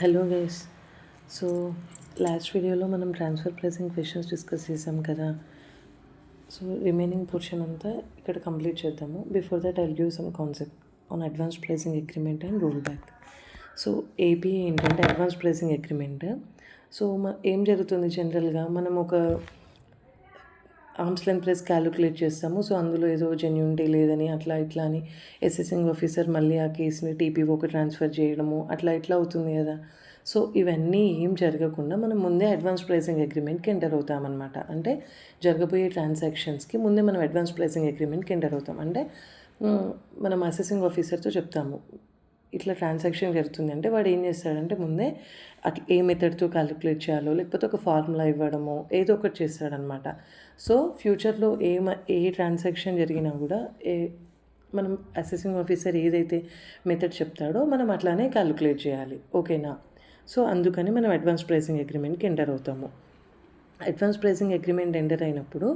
Hello guys. So last వీడియోలో మనం transfer pricing questions discuss చేసాం కదా. సో రిమైనింగ్ పోర్షన్ అంతా ఇక్కడ కంప్లీట్ చేద్దాము. Before that I give some concept on advance pricing agreement and roll back. So AP ఏంటంటే advance pricing agreement. So ఏం జరుగుతుంది జనరల్గా మనం ఒక ఆర్మ్స్ లెంత్ ప్రైస్ క్యాలిక్యులేట్ చేస్తాము. సో అందులో ఏదో జెన్యూనిటీ లేదని అట్లా ఇట్లా అని అసెసింగ్ ఆఫీసర్ మళ్ళీ ఆ కేసుని టీపీఓకి ట్రాన్స్ఫర్ చేయడము అట్లా ఇట్లా అవుతుంది కదా. సో ఇవన్నీ ఏం జరగకుండా మనం ముందే అడ్వాన్స్ ప్రైసింగ్ అగ్రిమెంట్కి ఎంటర్ అవుతామన్నమాట. అంటే జరగబోయే ట్రాన్సాక్షన్స్కి ముందే మనం అడ్వాన్స్ ప్రైసింగ్ అగ్రిమెంట్కి ఎంటర్ అవుతాం. అంటే మనం అసెసింగ్ ఆఫీసర్తో చెప్తాము ఇట్లా ట్రాన్సాక్షన్ జరుగుతుంది అంటే వాడు ఏం చేస్తాడంటే ముందే అట్లా ఏ మెథడ్తో క్యాలిక్యులేట్ చేయాలో లేకపోతే ఒక ఫార్ములా ఇవ్వడమో ఏదో ఒకటి చేస్తాడనమాట. సో ఫ్యూచర్లో ఏ ట్రాన్సాక్షన్ జరిగినా కూడా మనం అసెసింగ్ ఆఫీసర్ ఏదైతే మెథడ్ చెప్తాడో మనం అట్లానే క్యాలిక్యులేట్ చేయాలి. ఓకేనా. సో అందుకని మనం అడ్వాన్స్ ప్రైసింగ్ అగ్రిమెంట్కి ఎంటర్ అవుతాము. అడ్వాన్స్ ప్రైసింగ్ అగ్రిమెంట్ ఎంటర్ అయినప్పుడు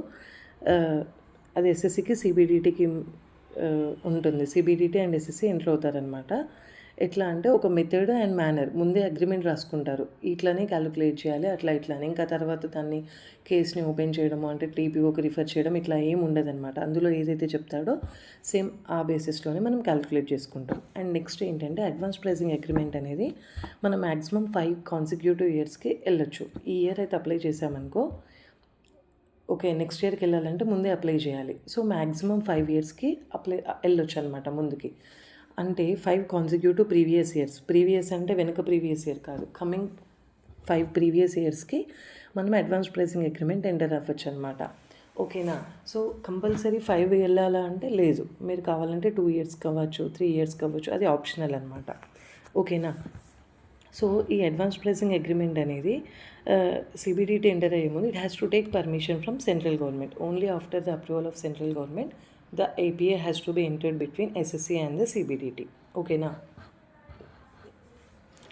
అది ఎస్ఎస్సికి సిబిడిటీకి ఉంటుంది. సిబిడిటీ అండ్ ఎస్ఎస్సి ఎంటర్ అవుతారనమాట. ఎట్లా అంటే ఒక మెథడ్ అండ్ మేనర్ ముందే అగ్రిమెంట్ రాసుకుంటారు. ఇట్లానే క్యాలిక్యులేట్ చేయాలి అట్లా ఇట్లానే. ఇంకా తర్వాత దాన్ని కేసుని ఓపెన్ చేయడము అంటే టీపీఓకి రిఫర్ చేయడం ఇట్లా ఏం ఉండదన్నమాట. అందులో ఏదైతే చెప్తాడో సేమ్ ఆ బేసిస్లోనే మనం క్యాలిక్యులేట్ చేసుకుంటాం. అండ్ నెక్స్ట్ ఏంటంటే అడ్వాన్స్ ప్రైసింగ్ అగ్రిమెంట్ అనేది మనం మ్యాక్సిమం 5 కాన్సిక్యూటివ్ ఇయర్స్కి వెళ్ళొచ్చు. ఈ ఇయర్ అయితే అప్లై చేసామనుకో, ఓకే నెక్స్ట్ ఇయర్కి వెళ్ళాలంటే ముందే అప్లై చేయాలి. సో మ్యాక్సిమం 5 ఇయర్స్కి వెళ్ళొచ్చు అనమాట ముందుకి. అంటే 5 కాన్సిక్యూటివ్ ప్రీవియస్ ఇయర్స్. ప్రీవియస్ అంటే వెనుక ప్రీవియస్ ఇయర్ కాదు, కమింగ్ 5 ప్రీవియస్ ఇయర్స్కి మనం అడ్వాన్స్ ప్రైసింగ్ అగ్రిమెంట్ ఎంటర్ అవ్వచ్చు అనమాట. ఓకేనా. సో కంపల్సరీ 5 వెళ్ళాలా అంటే లేదు, మీరు కావాలంటే 2 ఇయర్స్ కావచ్చు 3 ఇయర్స్ కావచ్చు, అది ఆప్షనల్ అనమాట. ఓకేనా. సో ఈ అడ్వాన్స్ ప్రైసింగ్ అగ్రిమెంట్ అనేది సిబిడిటీ ఎంటర్ అయ్యే ముందు it has to take permission from central government. Only after the approval of central government the APA has to be entered between SSC and the CBDT. ఓకేనా.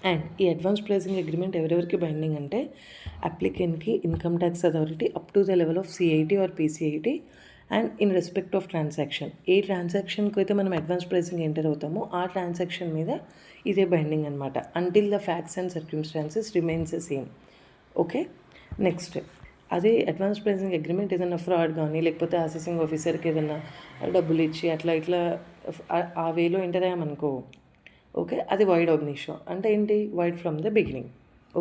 And ఈ advance pricing agreement ఎవరెవరికి binding అంటే అప్లికెంట్కి, income tax authority up to the level of CIT or PCIT and in respect of transaction. ఏ ట్రాన్సాక్షన్కి అయితే మనం advance pricing enter అవుతామో ఆ ట్రాన్సాక్షన్ మీద ఇదే బైండింగ్ అనమాట. Until the facts and circumstances remains same. Okay. Next అదే అడ్వాన్స్ ప్రైసింగ్ అగ్రిమెంట్ ఏదైనా ఫ్రాడ్ కానీ లేకపోతే అసెసింగ్ ఆఫీసర్కి ఏదైనా డబ్బులు ఇచ్చి అట్లా ఇట్లా ఆ వేలో ఎంటర్ అయ్యామనుకో, ఓకే, అది వైడ్ ఆఫ్ నిషో. అంటే ఏంటి, వైడ్ ఫ్రమ్ ద బిగినింగ్.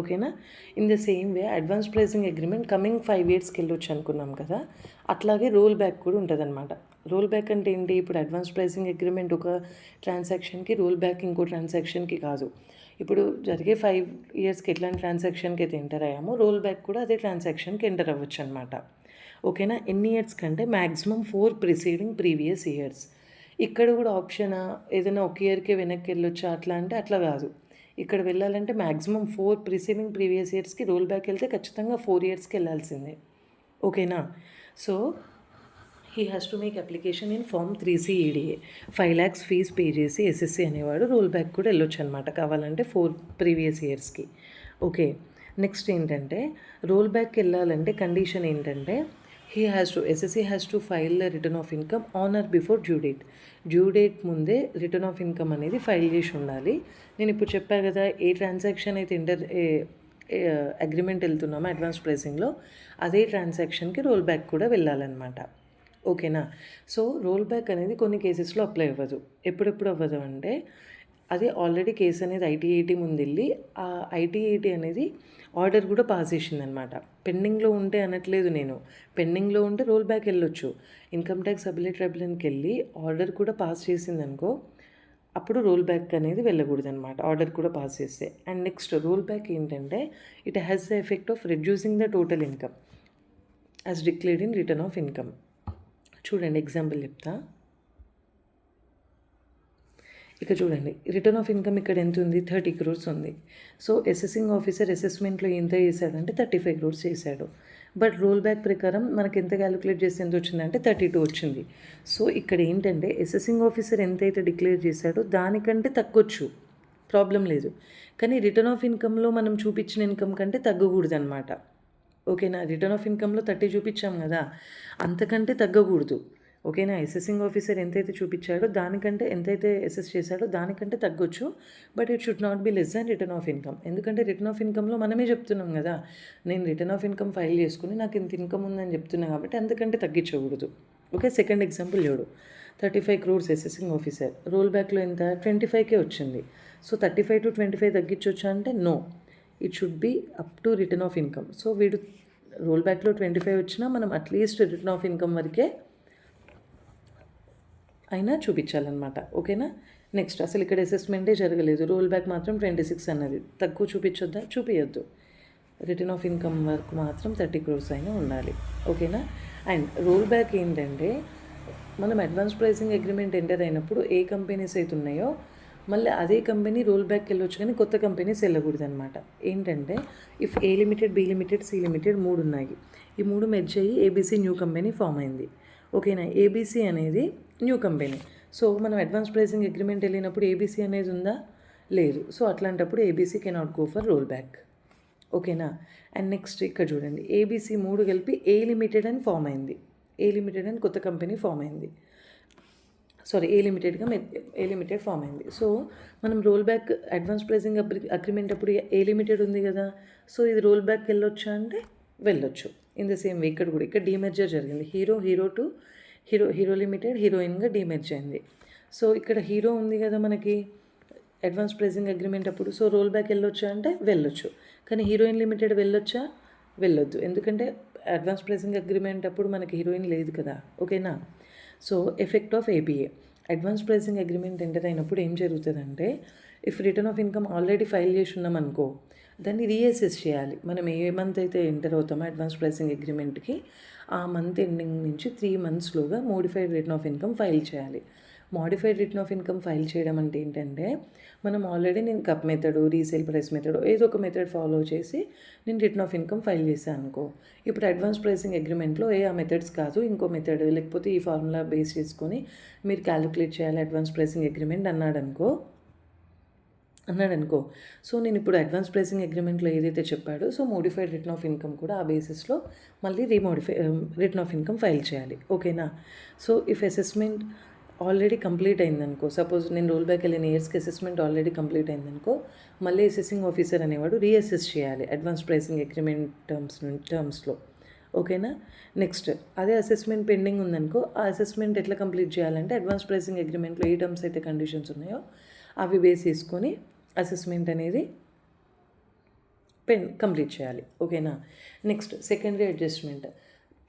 ఓకేనా. In the same way advance pricing agreement coming 5 ఇయర్స్కి వెళ్ళొచ్చు అనుకున్నాం కదా, అట్లాగే రోల్ బ్యాక్ కూడా ఉంటుంది అనమాట. రోల్ బ్యాక్ అంటే ఏంటి, ఇప్పుడు అడ్వాన్స్ ప్రైసింగ్ అగ్రిమెంట్ ఒక ట్రాన్సాక్షన్కి, రోల్ బ్యాక్ ఇంకో ట్రాన్సాక్షన్కి కాదు. ఇప్పుడు జరిగే 5 ఇయర్స్కి ఎట్లాంటి ట్రాన్సాక్షన్కి అయితే ఎంటర్ అయ్యామో రోల్ బ్యాక్ కూడా అదే ట్రాన్సాక్షన్కి ఎంటర్ అవ్వచ్చు అనమాట. ఓకేనా. ఎన్ని ఇయర్స్ కంటే మ్యాక్సిమం 4 ప్రిసీడింగ్ ప్రీవియస్ ఇయర్స్. ఇక్కడ కూడా ఆప్షనా ఏదైనా ఒక ఇయర్కే వెనక్కి వెళ్ళొచ్చా అట్లా అంటే అట్లా కాదు. ఇక్కడ వెళ్ళాలంటే మ్యాక్సిమం 4 ప్రిసీడింగ్ ప్రీవియస్ ఇయర్స్కి, రోల్ బ్యాక్ వెళ్తే ఖచ్చితంగా 4 ఇయర్స్కి వెళ్ళాల్సిందే. ఓకేనా. So he has to make application in form 3C EDA. 5 lakhs fees pay చేసి SSC అనేవాడు రోల్ బ్యాక్ కూడా వెళ్ళొచ్చు అనమాట, కావాలంటే 4 ప్రీవియస్ ఇయర్స్కి. ఓకే. నెక్స్ట్ ఏంటంటే రోల్ బ్యాక్కి వెళ్ళాలంటే కండిషన్ ఏంటంటే SSC has to file the return of income on are before due date. Due date ముందే రిటర్న్ ఆఫ్ ఇన్కమ్ అనేది ఫైల్ చేసి ఉండాలి. నేను ఇప్పుడు చెప్పా కదా, ఏ ట్రాన్సాక్షన్ అయితే అగ్రిమెంట్ వెళ్తున్నామో అడ్వాన్స్ ప్రైసింగ్లో అదే ట్రాన్సాక్షన్కి రోల్ బ్యాక్ కూడా వెళ్ళాలన్నమాట. ఓకేనా. సో రోల్ బ్యాక్ అనేది కొన్ని కేసెస్లో అప్లై అవ్వదు. ఎప్పుడెప్పుడు అవ్వదు అంటే అదే ఆల్రెడీ కేసు అనేది ITAT ముందు వెళ్ళి ఆ ITAT అనేది ఆర్డర్ కూడా పాస్ చేసిందనమాట. పెండింగ్లో ఉంటే అనట్లేదు నేను, పెండింగ్లో ఉంటే రోల్ బ్యాక్ వెళ్ళొచ్చు. ఇన్కమ్ ట్యాక్స్ అబిలేట్ ట్రైబ్యునల్కి వెళ్ళి ఆర్డర్ కూడా పాస్ చేసిందనుకో, అప్పుడు రోల్ బ్యాక్ అనేది వెళ్ళకూడదు అనమాట, ఆర్డర్ కూడా పాస్ చేస్తే. అండ్ నెక్స్ట్ రోల్ బ్యాక్ ఏంటంటే it has the effect of reducing the total income as declared in return of income. చూడండి ఎగ్జాంపుల్ చెప్తా. ఇక చూడండి రిటర్న్ ఆఫ్ ఇన్కమ్ ఇక్కడ ఎంత ఉంది, 30 crores ఉంది. సో అసెసింగ్ ఆఫీసర్ అసెస్మెంట్లో ఎంత చేశాడంటే 35 crores చేశాడు. బట్ రోల్ బ్యాక్ ప్రకారం మనకి ఎంత క్యాలిక్యులేట్ చేసి ఎంత వచ్చిందంటే 32 వచ్చింది. సో ఇక్కడ ఏంటంటే అసెసింగ్ ఆఫీసర్ ఎంతైతే డిక్లేర్ చేశాడో దానికంటే తగ్గొచ్చు, ప్రాబ్లం లేదు. కానీ రిటర్న్ ఆఫ్ ఇన్కమ్లో మనం చూపించిన ఇన్కమ్ కంటే తగ్గకూడదు అనమాట. ఓకేనా. రిటర్న్ ఆఫ్ ఇన్కమ్లో 30 చూపించాం కదా, అంతకంటే తగ్గకూడదు. ఓకేనా. అసెసింగ్ ఆఫీసర్ ఎంతైతే చూపించాడో దానికంటే ఎంతైతే అసెస్ చేశాడో దానికంటే తగ్గొచ్చు. But it should not be less than return of income. ఎందుకంటే రిటర్న్ ఆఫ్ ఇన్కమ్లో మనమే చెప్తున్నాం కదా, నేను రిటర్న్ ఆఫ్ ఇన్కమ్ ఫైల్ చేసుకుని నాకు ఇంత ఇన్కమ్ ఉందని చెప్తున్నా కాబట్టి అంతకంటే తగ్గించకూడదు. ఓకే. సెకండ్ ఎగ్జాంపుల్ చూడు. 35 crores అసెసింగ్ ఆఫీసర్, రోల్ బ్యాక్లో ఎంత 25K వచ్చింది. సో 35 to 25 తగ్గించవచ్చా అంటే no, it should be up to return of income. So వీడు రోల్ బ్యాక్లో 25 వచ్చినా మనం అట్లీస్ట్ రిటర్న్ ఆఫ్ ఇన్కమ్ వరకే అయినా చూపించాలన్నమాట. ఓకేనా. నెక్స్ట్ అసలు ఇక్కడ అసెస్మెంటే జరగలేదు, రోల్ బ్యాక్ మాత్రం 26 అన్నది, తక్కువ చూపించొద్దా? చూపించొద్దు. రిటర్న్ ఆఫ్ ఇన్కమ్ వరకు మాత్రం 30 crores అయినా ఉండాలి. ఓకేనా. అండ్ రోల్ బ్యాక్ ఏంటంటే మనం అడ్వాన్స్ ప్రైసింగ్ అగ్రిమెంట్ ఎంటర్ అయినప్పుడు ఏ కంపెనీస్ అయితే ఉన్నాయో మళ్ళీ అదే కంపెనీ రోల్ బ్యాక్కి వెళ్ళొచ్చు, కానీ కొత్త కంపెనీస్ వెళ్ళకూడదు అనమాట. ఏంటంటే if A limited, B limited, C limited 3 ఉన్నాయి. ఈ 3 మెర్జ్ అయ్యి ఏబీసీ న్యూ కంపెనీ ఫామ్ అయింది. ఓకేనా. ఏబీసీ అనేది న్యూ కంపెనీ. సో మనం అడ్వాన్స్ ప్రైసింగ్ అగ్రిమెంట్ వెళ్ళినప్పుడు ఏబీసీ అనేది ఉందా? లేదు. సో అట్లాంటప్పుడు ABC cannot go for roll back. ఓకేనా. అండ్ నెక్స్ట్ ఇక్కడ చూడండి, ఏబీసీ 3 కలిపి ఏ లిమిటెడ్ అని ఫామ్ అయింది. ఏ లిమిటెడ్ అని కొత్త కంపెనీ ఫామ్ అయింది. సారీ, ఏ లిమిటెడ్ ఫామ్ అయింది. సో మనం roll back advance pricing agreement అప్పుడు ఏ లిమిటెడ్ ఉంది కదా, సో ఇది రోల్ బ్యాక్ వెళ్ళొచ్చా అంటే వెళ్ళొచ్చు. ఇన్ ద సేమ్ వే ఇక్కడ కూడా, ఇక్కడ డీమెర్జర్ జరిగింది. హీరో లిమిటెడ్ హీరోయిన్గా డీమెర్జ్ అయింది. సో ఇక్కడ హీరో ఉంది కదా మనకి అడ్వాన్స్ ప్రైసింగ్ అగ్రిమెంట్ అప్పుడు, సో రోల్ బ్యాక్ వెళ్ళొచ్చా అంటే వెళ్ళొచ్చు. కానీ హీరోయిన్ లిమిటెడ్ వెళ్ళొచ్చా? వెళ్ళొద్దు. ఎందుకంటే అడ్వాన్స్ ప్రైసింగ్ అగ్రిమెంట్ అప్పుడు మనకి హీరోయిన్ లేదు కదా. ఓకేనా. So effect of APA, advance pricing agreement enter అయినప్పుడు ఏం జరుగుతుందంటే, if return of income already file చేసి ఉన్నాం అనుకో, దాన్ని రీఅసెస్ చేయాలి. మనం ఏ మంత్ అయితే ఎంటర్ అవుతామో అడ్వాన్స్ ప్రైసింగ్ అగ్రిమెంట్కి, ఆ మంత్ ఎండింగ్ నుంచి 3 monthsలోగా modified return of income file చేయాలి. Modified return of income file చేయడం అంటే ఏంటంటే, మనం ఆల్రెడీ నేను CUP method, resale price method, ఏదో ఒక మెథడ్ ఫాలో చేసి నేను రిటర్న్ ఆఫ్ ఇన్కమ్ ఫైల్ చేశాను అనుకో, ఇప్పుడు అడ్వాన్స్ ప్రైసింగ్ అగ్రిమెంట్లో ఆ మెథడ్స్ కాదు, ఇంకో మెథడ్ లేకపోతే ఈ ఫార్ములా బేస్ చేసుకొని మీరు క్యాలిక్యులేట్ చేయాలి అడ్వాన్స్ ప్రైసింగ్ అగ్రిమెంట్ అన్నాడనుకో, సో నేను ఇప్పుడు అడ్వాన్స్ ప్రైసింగ్ అగ్రిమెంట్లో ఏదైతే చెప్పాడో, so modified return of income కూడా ఆ బేసిస్లో మళ్ళీ రిటర్న్ ఆఫ్ ఇన్కమ్ ఫైల్ చేయాలి. ఓకేనా. So if assessment already complete అయిందనుకో, సపోజ్ నేను రోల్ బ్యాక్ వెళ్ళిన ఇయర్స్కి అసెస్మెంట్ ఆల్రెడీ కంప్లీట్ అయిందనుకో, మళ్ళీ అసెసింగ్ ఆఫీసర్ అనేవాడు రీఅసెస్ చేయాలి అడ్వాన్స్ ప్రైసింగ్ అగ్రిమెంట్ టర్మ్స్లో. ఓకేనా. నెక్స్ట్ అదే అసెస్మెంట్ పెండింగ్ ఉందనుకో, ఆ అసెస్మెంట్ ఎట్లా కంప్లీట్ చేయాలంటే అడ్వాన్స్ ప్రైసింగ్ అగ్రిమెంట్లో ఏ టర్మ్స్ అయితే కండిషన్స్ ఉన్నాయో అవి బేస్ చేసుకొని అసెస్మెంట్ అనేది కంప్లీట్ చేయాలి. ఓకేనా. Next secondary adjustment.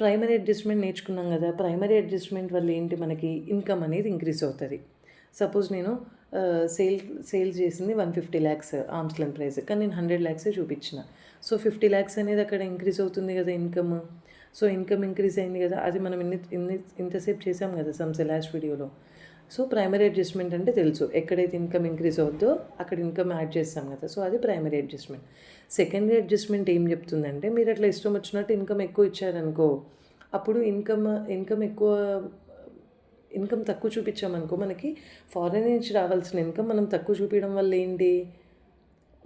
Primary adjustment నేర్చుకున్నాం కదా, ప్రైమరీ అడ్జస్ట్మెంట్ వల్ల ఏంటి, మనకి ఇన్కమ్ అనేది ఇంక్రీజ్ అవుతుంది. సపోజ్ నేను సేల్స్ చేసింది 150 lakhs ఆర్మ్స్ లెంత్ ప్రైస్, కానీ నేను 100 lakhs చూపించిన. సో 50 lakhs అనేది అక్కడ ఇంక్రీజ్ అవుతుంది కదా ఇన్కమ్. సో ఇన్కమ్ ఇంక్రీజ్ అయింది కదా, అది మనం ఇంతసేపు చేసాం కదా సమ్స్ లాస్ట్ వీడియోలో. సో ప్రైమరీ అడ్జస్ట్మెంట్ అంటే తెలుసు, ఎక్కడైతే ఇన్కమ్ ఇంక్రీజ్ అవుద్దో అక్కడ ఇన్కమ్ యాడ్ చేస్తాం కదా, సో అది ప్రైమరీ అడ్జస్ట్మెంట్. సెకండరీ అడ్జస్ట్మెంట్ ఏం చెప్తుందంటే, మీరు అట్లా ఇష్టం వచ్చినట్టు ఇన్కమ్ ఎక్కువ ఇచ్చారనుకో, అప్పుడు ఇన్కమ్ తక్కువ చూపించామనుకో, మనకి ఫారెన్ నుంచి రావాల్సిన ఇన్కమ్ మనం తక్కువ చూపించడం వల్ల ఏంటి,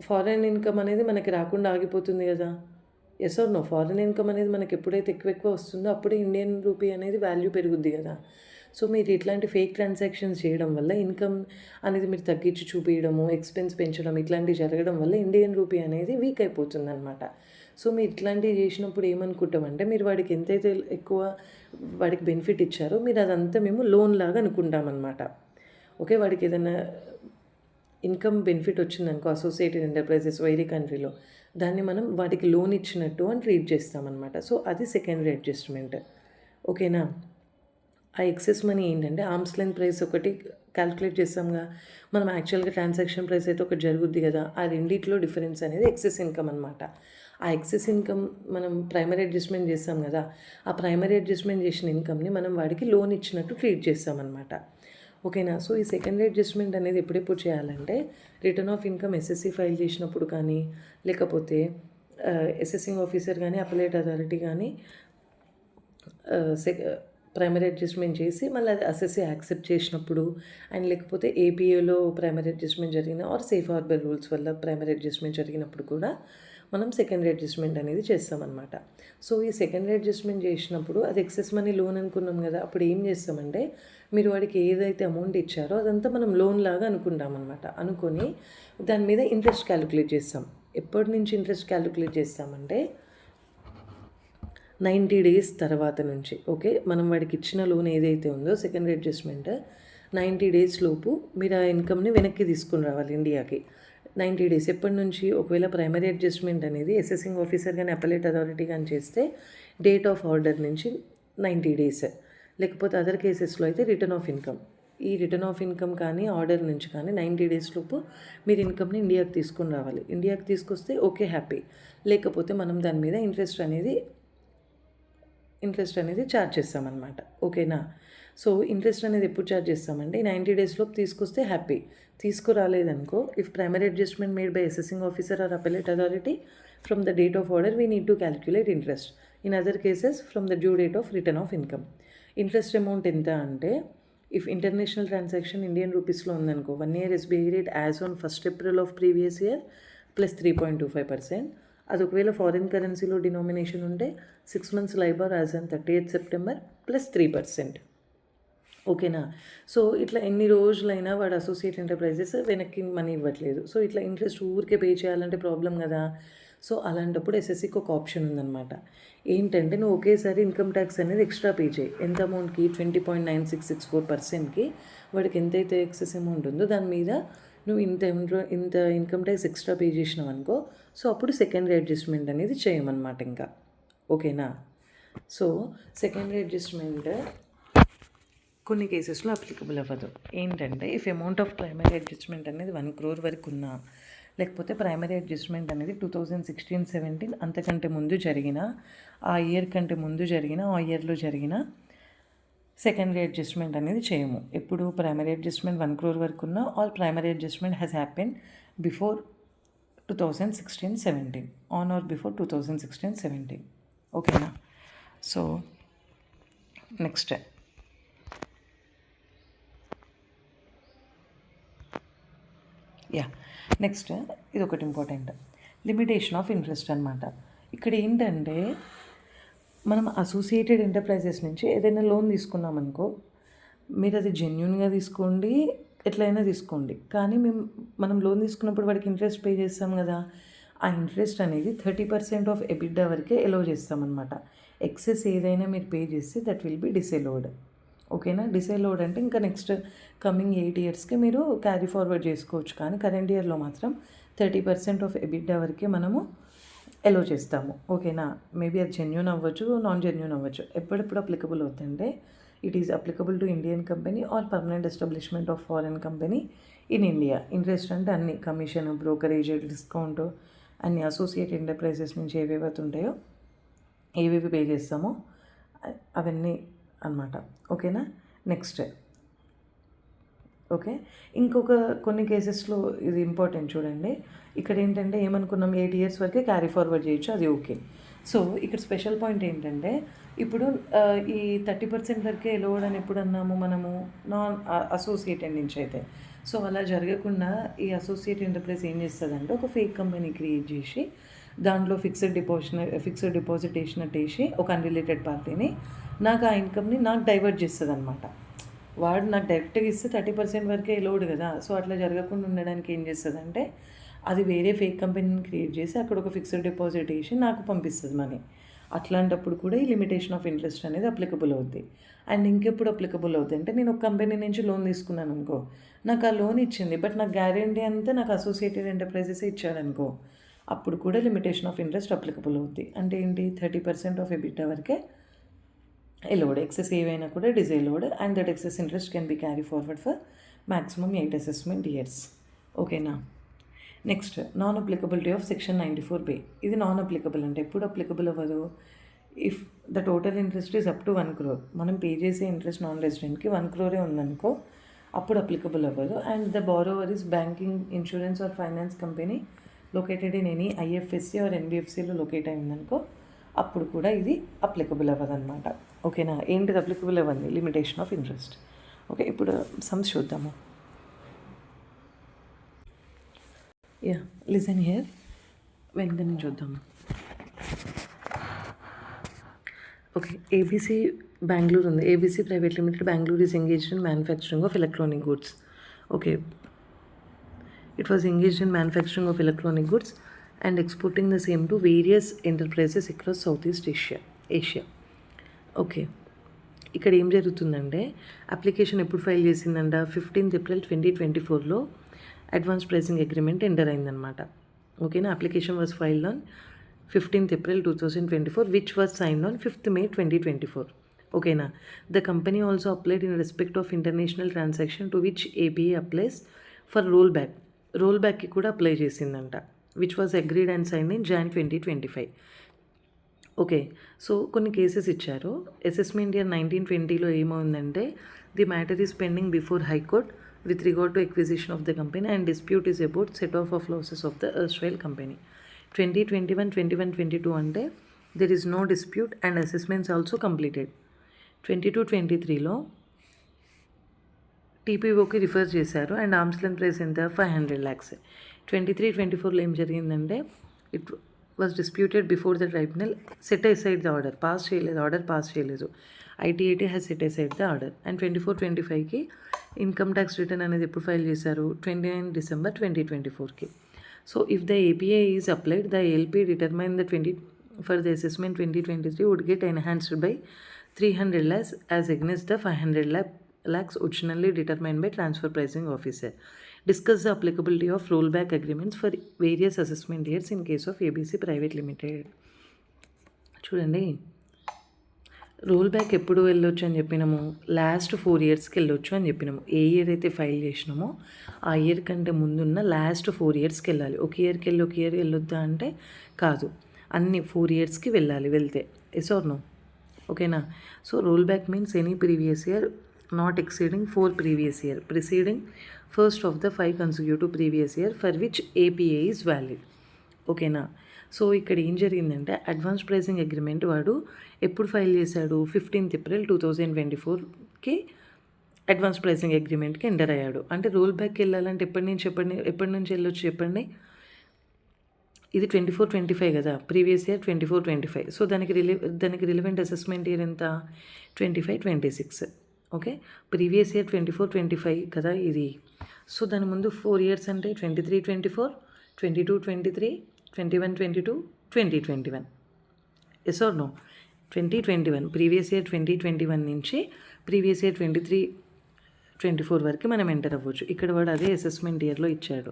ఫారెన్ ఇన్కమ్ అనేది మనకి రాకుండా ఆగిపోతుంది కదా. S R no. Foreign income అనేది మనకి ఎప్పుడైతే ఎక్కువ వస్తుందో అప్పుడే ఇండియన్ రూపీ అనేది వాల్యూ పెరుగుద్ది కదా. సో మీరు ఇట్లాంటి ఫేక్ ట్రాన్సాక్షన్స్ చేయడం వల్ల ఇన్కమ్ అనేది మీరు తగ్గించి చూపించడము, ఎక్స్పెన్స్ పెంచడం, ఇట్లాంటివి జరగడం వల్ల ఇండియన్ రూపీ అనేది వీక్ అయిపోతుంది అనమాట. సో మీరు ఇట్లాంటివి చేసినప్పుడు ఏమనుకుంటామంటే, మీరు వాడికి ఎంతైతే ఎక్కువ వాడికి బెనిఫిట్ ఇచ్చారో మీరు అదంతా మేము లోన్ లాగా అనుకుంటామన్నమాట. ఓకే. వాడికి ఏదైనా ఇన్కమ్ బెనిఫిట్ వచ్చిందనుకో అసోసియేటెడ్ ఎంటర్ప్రైజెస్ వేరే కంట్రీలో, దాన్ని మనం వాటికి లోన్ ఇచ్చినట్టు అని ట్రీట్ చేస్తామన్నమాట. సో అది సెకండరీ అడ్జస్ట్మెంట్. ఓకేనా. ఆ ఎక్సెస్ మనీ ఏంటంటే, ఆర్మ్స్ లెంత్ ప్రైస్ ఒకటి క్యాలిక్యులేట్ చేస్తాంగా మనం, యాక్చువల్గా ట్రాన్సాక్షన్ ప్రైస్ అయితే ఒకటి జరుగుద్ది కదా, ఆ రెండిట్లో డిఫరెన్స్ అనేది ఎక్సెస్ ఇన్కమ్ అనమాట. ఆ ఎక్సెస్ ఇన్కమ్ మనం ప్రైమరీ అడ్జస్ట్మెంట్ చేస్తాం కదా, ఆ ప్రైమరీ అడ్జస్ట్మెంట్ చేసిన ఇన్కమ్ని మనం వాడికి లోన్ ఇచ్చినట్టు ట్రీట్ చేస్తామన్నమాట. ఓకేనా. సో ఈ సెకండరీ అడ్జస్ట్మెంట్ అనేది ఎప్పుడెప్పుడు చేయాలంటే, return of income SSC file చేసినప్పుడు కానీ, లేకపోతే అసెసింగ్ ఆఫీసర్ కానీ, అపలేట్ అథారిటీ కానీ ప్రైమరీ అడ్జస్ట్మెంట్ చేసి మళ్ళీ అది అసెస్సీ యాక్సెప్ట్ చేసినప్పుడు, అండ్ లేకపోతే ఏపీఏలో ప్రైమరీ అడ్జస్ట్మెంట్ జరిగిన ఆర్ సేఫ్ హార్బర్ రూల్స్ వల్ల ప్రైమరీ అడ్జస్ట్మెంట్ జరిగినప్పుడు కూడా మనం సెకండరీ అడ్జస్ట్మెంట్ అనేది చేస్తామన్నమాట. సో ఈ సెకండరీ అడ్జస్ట్మెంట్ చేసినప్పుడు అది ఎక్సెస్ మనీ లోన్ అనుకున్నాం కదా, అప్పుడు ఏం చేస్తామంటే మీరు వాడికి ఏదైతే అమౌంట్ ఇచ్చారో అదంతా మనం లోన్ లాగా అనుకుంటామన్నమాట. అనుకొని దాని మీద ఇంట్రెస్ట్ క్యాలిక్యులేట్ చేస్తాం. ఎప్పటి నుంచి ఇంట్రెస్ట్ క్యాలిక్యులేట్ చేస్తామంటే 90 days తర్వాత నుంచి. ఓకే, మనం వాడికి ఇచ్చిన లోన్ ఏదైతే ఉందో సెకండరీ అడ్జస్ట్మెంట్ 90 days లోపు మీరు ఆ ఇన్కమ్ని వెనక్కి తీసుకుని రావాలి ఇండియాకి. 90 days ఎప్పటి నుంచి? ఒకవేళ ప్రైమరీ అడ్జస్ట్మెంట్ అనేది అసెసింగ్ ఆఫీసర్ కానీ అపెలేట్ అథారిటీ కానీ చేస్తే డేట్ ఆఫ్ ఆర్డర్ నుంచి 90 days, లేకపోతే అదర్ కేసెస్లో అయితే రిటర్న్ ఆఫ్ ఇన్కమ్. ఈ రిటర్న్ ఆఫ్ ఇన్కమ్ కానీ ఆర్డర్ నుంచి కానీ 90 days లోపు మీరు ఇన్కమ్ని ఇండియాకి తీసుకుని రావాలి. ఇండియాకి తీసుకొస్తే ఓకే, హ్యాపీ. లేకపోతే మనం దాని మీద ఇంట్రెస్ట్ అనేది ఛార్జ్ చేస్తామన్నమాట. ఓకేనా? సో ఇంట్రెస్ట్ అనేది ఎప్పుడు ఛార్జ్ చేస్తామంటే 90 days లోపు తీసుకొస్తే హ్యాపీ. తీసుకురాలేదనుకో, if primary adjustment made by assessing officer or appellate authority from the date of order we need to calculate interest. In other cases from the due date of return of income. Interest amount ఎంత అంటే, if international transaction Indian రూపీస్లో ఉందనుకో, 1 year SBI rate as on 1st April of previous year plus 3.25%. అది ఒకవేళ foreign కరెన్సీలో denomination ఉంటే 6 months LIBOR as on 30th September plus 3%. ఓకేనా? So ఇట్లా ఎన్ని రోజులైనా వాడు అసోసియేట్ ఎంటర్ప్రైజెస్ వెనక్కి మనీ ఇవ్వట్లేదు. సో ఇట్లా ఇంట్రెస్ట్ ఊరికే పే చేయాలంటే ప్రాబ్లం కదా. సో అలాంటప్పుడు ఎస్ఎస్సికి ఒక ఆప్షన్ ఉందన్నమాట. ఏంటంటే నువ్వు ఒకేసారి ఇన్కమ్ ట్యాక్స్ అనేది ఎక్స్ట్రా పే చేయి. ఎంత అమౌంట్కి? 20.9664%కి వాడికి ఎంతైతే ఎక్సెస్ అమౌంట్ ఉందో దాని మీద నువ్వు ఇంత ఇన్కమ్ ట్యాక్స్ ఎక్స్ట్రా పే చేసినావు అనుకో, సో అప్పుడు సెకండరీ అడ్జస్ట్మెంట్ అనేది చేయమన్నమాట ఇంకా. ఓకేనా? సో సెకండరీ అడ్జస్ట్మెంట్ కొన్ని కేసెస్లో అప్లికబుల్ అవ్వదు. ఏంటంటే if amount of primary adjustment అనేది 1 crore వరకు ఉన్నా, లేకపోతే ప్రైమరీ అడ్జస్ట్మెంట్ అనేది 2016-17 అంతకంటే ముందు జరిగిన, ఆ ఇయర్ కంటే ముందు జరిగిన, ఆ ఇయర్లో జరిగిన సెకండరీ అడ్జస్ట్మెంట్ అనేది చేయము. ఎప్పుడు ప్రైమరీ అడ్జస్ట్మెంట్ 1 crore వరకు ఉన్నా, all primary adjustment has happen before 2016-17, on are before 2016-17. ఓకేనా? సో నెక్స్ట్ నెక్స్ట్ ఇది ఒకటి ఇంపార్టెంట్, లిమిటేషన్ ఆఫ్ ఇంట్రెస్ట్ అనమాట. ఇక్కడ ఏంటంటే మనం అసోసియేటెడ్ ఎంటర్ప్రైజెస్ నుంచి ఏదైనా లోన్ తీసుకున్నామనుకో, మీరు అది జెన్యున్గా తీసుకోండి, ఎట్లయినా తీసుకోండి, కానీ మనం లోన్ తీసుకున్నప్పుడు వాడికి ఇంట్రెస్ట్ పే చేస్తాం కదా, ఆ ఇంట్రెస్ట్ అనేది 30% ఆఫ్ ఎబిడ్డా వరకే ఎలో చేస్తామన్నమాట. ఎక్సెస్ ఏదైనా మీరు పే చేస్తే దట్ విల్ బి డిసెలోడ్. ఓకేనా? డిసెలోడ్ అంటే ఇంకా నెక్స్ట్ కమింగ్ 8 yearsకి మీరు క్యారీ ఫార్వర్డ్ చేసుకోవచ్చు, కానీ కరెంట్ ఇయర్లో మాత్రం 30% ఆఫ్ ఎబిడ్డా వరకే మనము ఎలో చేస్తాము. ఓకేనా? మేబీ అది జెన్యూన్ అవ్వచ్చు, నాన్ జెన్యూన్ అవ్వచ్చు. ఎప్పుడెప్పుడు అప్లికబుల్ అవుతుందంటే it is applicable to Indian company or permanent establishment of foreign company in India. Interest అంటే అన్ని కమిషన్, బ్రోకరేజ్, డిస్కౌంట్, అన్ని అసోసియేట్ ఎంటర్ప్రైజెస్ నుంచి ఏవేవి ఉంటాయో, ఏవేవి పే చేస్తామో అవన్నీ అన్నమాట. ఓకేనా? నెక్స్ట్ ఓకే, ఇంకొక కొన్ని కేసెస్లో ఇది ఇంపార్టెంట్ చూడండి. ఇక్కడ ఏంటంటే ఏమనుకున్నాం, 8 years వరకే క్యారీ ఫార్వర్డ్ చేయొచ్చు, అది ఓకే. సో ఇక్కడ స్పెషల్ పాయింట్ ఏంటంటే ఇప్పుడు ఈ 30% వరకే ఎలోడ్ అని ఎప్పుడు అన్నాము మనము, నాన్ అసోసియేటెడ్ నుంచి అయితే. సో అలా జరగకుండా ఈ అసోసియేట్ ఎంటర్ప్రైజ్ ఏం చేస్తుందంటే ఒక ఫేక్ కంపెనీ క్రియేట్ చేసి దాంట్లో ఫిక్స్డ్ డిపాజిట్ వేసినట్టేసి ఒక అన్రిలేటెడ్ పార్టీని నాకు ఆ ఇన్కమ్ని నాకు డైవర్ట్ చేస్తుంది అనమాట. వాడు నాకు డైరెక్ట్గా ఇస్తే 30% వరకే లోడ్ కదా. సో అట్లా జరగకుండా ఉండడానికి ఏం చేస్తుందంటే అది వేరే ఫేక్ కంపెనీని క్రియేట్ చేసి అక్కడ ఒక ఫిక్స్డ్ డిపాజిట్ వేసి నాకు పంపిస్తుంది మనీ. అట్లాంటప్పుడు కూడా ఈ లిమిటేషన్ ఆఫ్ ఇంట్రెస్ట్ అనేది అప్లికబుల్ అవుద్ది. అండ్ ఇంకెప్పుడు అప్లికబుల్ అవుతుంది అంటే, నేను ఒక కంపెనీ నుంచి లోన్ తీసుకున్నాను అనుకో, నాకు ఆ లోన్ ఇచ్చింది బట్ నాకు గ్యారెంటీ అంతా నాకు అసోసియేటెడ్ ఎంటర్ప్రైజెస్ ఇచ్చాడనుకో, అప్పుడు కూడా లిమిటేషన్ ఆఫ్ ఇంట్రెస్ట్ అప్లికబుల్ అవుద్ది. అంటే ఏంటి, 30% ఆఫ్ ఎబిటా వరకే ఎలోడ్, ఎక్సెస్ ఏవైనా కూడా disallowed, and that excess interest can be carry forward for maximum 8 assessment years. ఓకేనా? Next non applicability of section 94B. ఇది నాన్ అప్లికబుల్ అంటే ఎప్పుడు అప్లికబుల్ అవ్వదు, if the total interest is up to 1 crore. మనం pay చేసే interest non రెసిడెంట్కి 1 crore ఉందనుకో, అప్పుడు అప్లికబుల్ అవ్వదు. And the borrower is banking, insurance or finance company located in any IFSC or NBFCలో లొకేట్ అయిందనుకో, అప్పుడు కూడా ఇది అప్లికబుల్ అవ్వదు అనమాట. ఓకేనా? ఏంటిది అప్లికబుల్ అవ్వండి, లిమిటేషన్ ఆఫ్ ఇంట్రెస్ట్. ఓకే, ఇప్పుడు సమ్స్ చూద్దాము. Listen here. వెంటనే చూద్దాం. ఓకే, ఏబీసీ బెంగళూరు ఉంది. ABC private limited Bengaluru is engaged in manufacturing of electronic goods. Okay, it was engaged in manufacturing of electronic goods and exporting the same to various enterprises across Southeast Asia. Okay, ఇక్కడ ఏం జరుగుతుందంటే application ఎప్పుడు file చేసిందంట 15th April 2024లో advance pricing agreement enter అయిందనమాట. ఓకేనా, application was filed on 15th April 2024 which was signed on 5th May 2024. ఓకేనా, the company also applied in respect of international transaction to which APA applies for roll బ్యాక్కి కూడా apply చేసిందంట, which was agreed and signed in Jan 2025. Okay, so కొన్ని cases ఇచ్చారు. Assessment year 1920లో ఏమైందంటే the matter is pending before high court with regard to acquisition of the company and dispute is about set off losses of the erstwhile company. 2021 అంటే there is no dispute and assessments also completed. 22-23లో టీపీఓకి refer చేశారు and arm's length price ఎంత 500 lakhs. 23-24లో ఏం జరిగిందంటే it was disputed before the tribunal, set aside the order pass చేయలేదు. ITAT has set aside the order. And 24-25కి income tax return అనేది ఎప్పుడు ఫైల్ చేశారు 29 December 2024కి. So if the APA is applied the ALP determine the for the assessment 2023 would get enhanced by 300 lakhs as against the 500 lakhs originally determined by transfer pricing officer. Discuss the applicability of rollback agreements for various assessment years in case of ABC Private Limited. చూడండి, roll back ఎప్పుడు వెళ్ళొచ్చు అని చెప్పినాము, last 4 yearsకి వెళ్ళొచ్చు అని చెప్పినాము. ఏ year అయితే file చేసినామో ఆ ఇయర్ కంటే ముందున్న లాస్ట్ 4 yearsకి వెళ్ళాలి. ఒక ఇయర్కి వెళ్ళొద్దా అంటే కాదు, అన్ని 4 yearsకి వెళ్తే ఎస్ ఆర్ నో. ఓకేనా, so roll back means any previous year not exceeding 4 previous year preceding first of the 5 consecutive previous year for which APA is valid. ఓకేనా, సో ఇక్కడ ఏం జరిగిందంటే అడ్వాన్స్ ప్రైసింగ్ అగ్రిమెంట్ వాడు ఎప్పుడు ఫైల్ చేశాడు 15th April 2024కి advance pricing అగ్రిమెంట్కి enter అయ్యాడు. అంటే రోల్ బ్యాక్కి వెళ్ళాలంటే ఎప్పటి నుంచి వెళ్ళొచ్చు చెప్పండి. ఇది 24-25 కదా, ప్రీవియస్ ఇయర్ 24-25. సో దానికి రిలవెంట్ అసెస్మెంట్ ఇయర్ ఎంత 25-26. ఓకే, ప్రీవియస్ ఇయర్ 24-25 కదా ఇది. సో దాని ముందు 4 years అంటే 23-24, 22-23, 21-22, 2021. S R no. 2021 previous year 2021 నుంచి ప్రీవియస్ ఇయర్ 23-24 వరకు మనం ఎంటర్ అవ్వచ్చు. ఇక్కడ వాడు అదే అసెస్మెంట్ ఇయర్లో ఇచ్చాడు.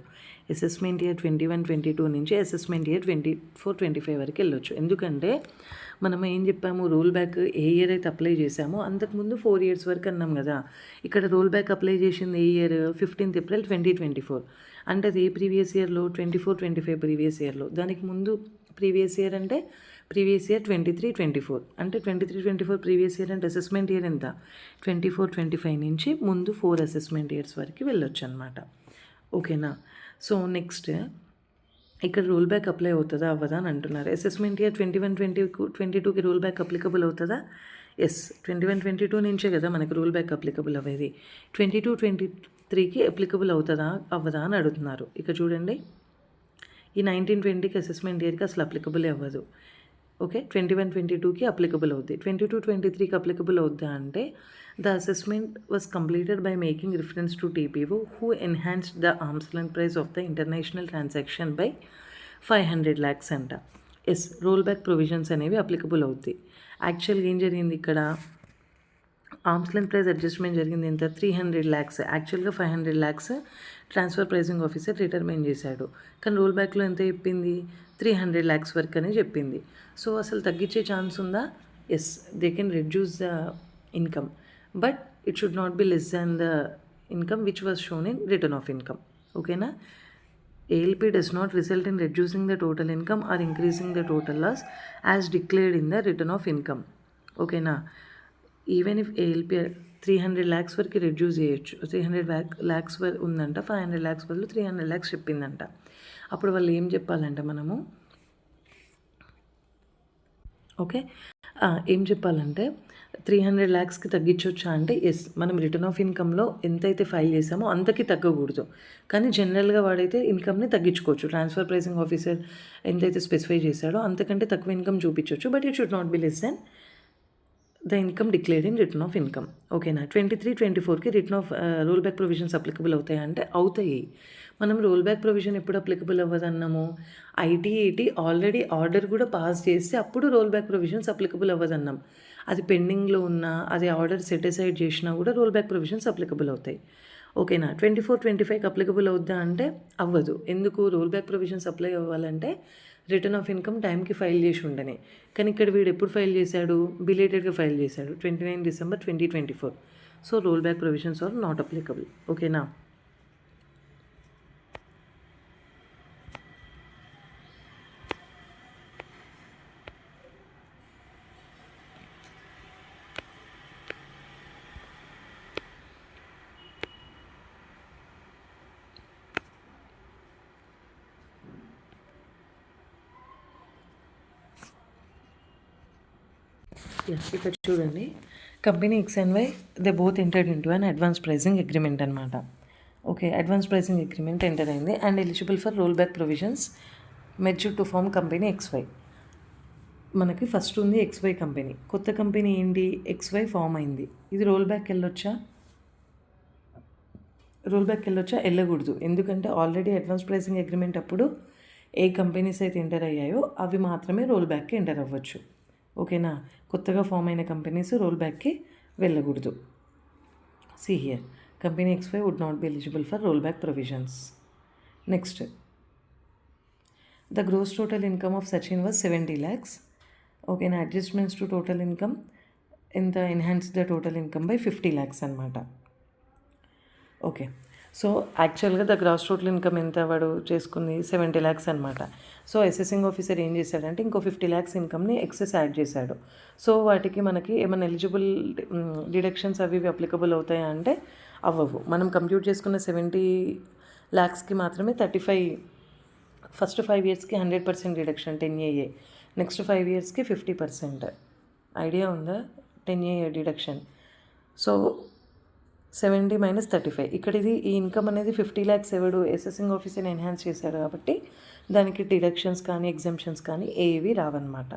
అసెస్మెంట్ ఇయర్ 21-22 నుంచి అసెస్మెంట్ ఇయర్ 24-25 వరకు వెళ్ళొచ్చు. ఎందుకంటే మనం ఏం చెప్పాము, రోల్ బ్యాక్ ఏ ఇయర్ అయితే అప్లై చేసామో అంతకుముందు 4 years వరకు అన్నాం కదా. ఇక్కడ రోల్ బ్యాక్ అప్లై చేసింది ఏ ఇయర్ 15th April 2024. అంటే అది ఏ ప్రీవియస్ ఇయర్లో 24-25 ప్రీవియస్ ఇయర్లో. దానికి ముందు ప్రీవియస్ ఇయర్ అంటే ప్రీవియస్ ఇయర్ 23-24 అంటే 23-24 ప్రీవియస్ ఇయర్ అంటే అసెస్మెంట్ ఇయర్ ఎంత 24-25 నుంచి ముందు 4 అసెస్మెంట్ ఇయర్స్ వరకు వెళ్ళొచ్చు అనమాట. ఓకేనా, సో నెక్స్ట్ ఇక్కడ రోల్ బ్యాక్ అప్లై అవుతుందా అవ్వదా అని అంటున్నారు. అసెస్మెంట్ ఇయర్ 21-22కి రోల్ బ్యాక్ అప్లికబుల్ అవుతుందా? ఎస్, 21-22 నుంచే కదా మనకు రోల్ బ్యాక్ అప్లికబుల్ అవ్వేది. 22-23కి అప్లికబుల్ అవుతుందా అవ్వదా అని అడుగుతున్నారు. ఇక చూడండి, ఈ 19-20కి అసెస్మెంట్ ఇయర్కి అసలు అప్లికబుల్ అవ్వదు. ఓకే, 21-22కి అప్లికబుల్ అవుద్ది. 22-23కి అప్లికబుల్ అవుద్దా అంటే the assessment was completed by making reference to TPO who enhanced the arms length price of the international transaction by 500 lakhs అంట. ఎస్, రోల్ బ్యాక్ ప్రొవిజన్స్ అనేవి అప్లికబుల్ అవుతాయి. యాక్చువల్గా ఏం జరిగింది ఇక్కడ, ఆర్మ్స్ లెంత్ ప్రైస్ అడ్జస్ట్మెంట్ జరిగింది ఎంత 300 lakhs. యాక్చువల్గా 500 lakhs transfer pricing officer determine చేశాడు. కానీ రోల్ బ్యాక్లో ఎంత చెప్పింది 300 lakhs వరకు అని చెప్పింది. సో అసలు తగ్గించే ఛాన్స్ ఉందా? Yes, they can reduce the income but it should not be less than the income which was shown in return of income. ఓకేనా, ALP does not result in reducing the total income or increasing the total loss as declared in the return of income. ఓకేనా, even if ALP 300 lakhs వరకు reduce చేయొచ్చు. 300 lakhs ఉందంట, 500 lakhs బదులు 300 lakhs చెప్పిందంట. అప్పుడు వాళ్ళు ఏం చెప్పాలంటే మనము ఓకే ఏం చెప్పాలంటే 300 lakhsకి తగ్గించొచ్చా అంటే ఎస్. మనం రిటర్న్ ఆఫ్ ఇన్కమ్‌లో ఎంతైతే ఫైల్ చేసామో అంతకి తగ్గకూడదు. కానీ జనరల్‌గా వాడైతే ఇన్కమ్‌ని తగ్గించుకోవచ్చు. ట్రాన్స్‌ఫర్ ప్రైసింగ్ ఆఫీసర్ ఎంతైతే స్పెసిఫై చేశాడో అంతకంటే తక్కువ ఇన్కమ్ చూపించొచ్చు. But it should not be less than the income declared in return of income. ఓకేనా? 23, 24కి return of roll back provisions applicable అవుతాయా అంటే అవుతాయి. మనం రోల్ బ్యాక్ ప్రొవిజన్ ఎప్పుడు అప్లికబుల్ అవ్వదన్నాము? ఐటీ ఆల్రెడీ ఆర్డర్ కూడా పాస్ చేస్తే అప్పుడు రోల్ బ్యాక్ ప్రొవిజన్స్ అప్లికబుల్ అవ్వదన్నాం. అది పెండింగ్‌లో ఉన్నా, అది ఆర్డర్ సెట్ అసైడ్ చేసినా కూడా రోల్ బ్యాక్ ప్రొవిజన్స్ అప్లికబుల్ అవుతాయి. ఓకేనా? 24, 25కి అప్లికబుల్ అవుద్దా అంటే అవ్వదు. ఎందుకు? రోల్ బ్యాక్ ప్రొవిజన్స్ అప్లై అవ్వాలంటే రిటర్న్ ఆఫ్ ఇన్కమ్ టైంకి ఫైల్ చేసి ఉండని. కానీ ఇక్కడ వీడు ఎప్పుడు ఫైల్ చేశాడు? బిలేటెడ్‌గా ఫైల్ చేశాడు. 29 December 2024. So roll back provisions are not applicable. ఓకేనా? ఇక్కడ చూడండి, company X and Y they both entered into an advance pricing agreement అనమాట. Okay, advance pricing agreement enter అయింది and eligible for roll back provisions merged to form company XY. మనకి first ఉంది XY company. కొత్త company ఏంటి? XY form అయింది. ఇది roll back వెళ్ళొచ్చా? వెళ్ళకూడదు. ఎందుకంటే ఆల్రెడీ అడ్వాన్స్ ప్రైసింగ్ అగ్రిమెంట్ అప్పుడు ఏ కంపెనీస్ అయితే ఎంటర్ అయ్యాయో అవి మాత్రమే రోల్ బ్యాక్కి ఎంటర్ అవ్వచ్చు. ఓకేనా? కొత్తగా ఫామ్ అయిన కంపెనీస్ రోల్ బ్యాక్కి వెళ్ళకూడదు. See here, company XY would not be eligible for roll back provisions. Next, the gross total income of Sachin was 70 lakhs. ఓకేనా? అడ్జస్ట్మెంట్స్ టు టోటల్ ఇన్కమ్ ఎంత? Enhance the total income by 50 lakhs అనమాట. Okay, so యాక్చువల్గా the gross total income ఎంత వాడు చేసుకుంది? 70 lakhs అనమాట. So assessing officer ఏం చేశాడంటే ఇంకో 50 lakhs ఇన్కమ్ని ఎక్సెస్ యాడ్ చేశాడు. సో వాటికి మనకి ఏమైనా ఎలిజిబుల్ డిడక్షన్స్ అవి అప్లికబుల్ అవుతాయా అంటే అవ్వవు. మనం కంప్యూట్ చేసుకున్న 70 lakhsకి మాత్రమే 35, first 5 yearsకి 100% deduction 10AA, next 5 yearsకి 50%. Idea ఉందా? 10AA deduction. సో 70 - 35. ఇక్కడ ఇది ఈ ఇన్కమ్ అనేది 50 lakhs ఎవడు? అసెసింగ్ ఆఫీసర్ని ఎన్హాన్స్ చేశాడు కాబట్టి దానికి డిడక్షన్స్ కానీ ఎగ్జంప్షన్స్ కానీ ఏవి రావన్నమాట.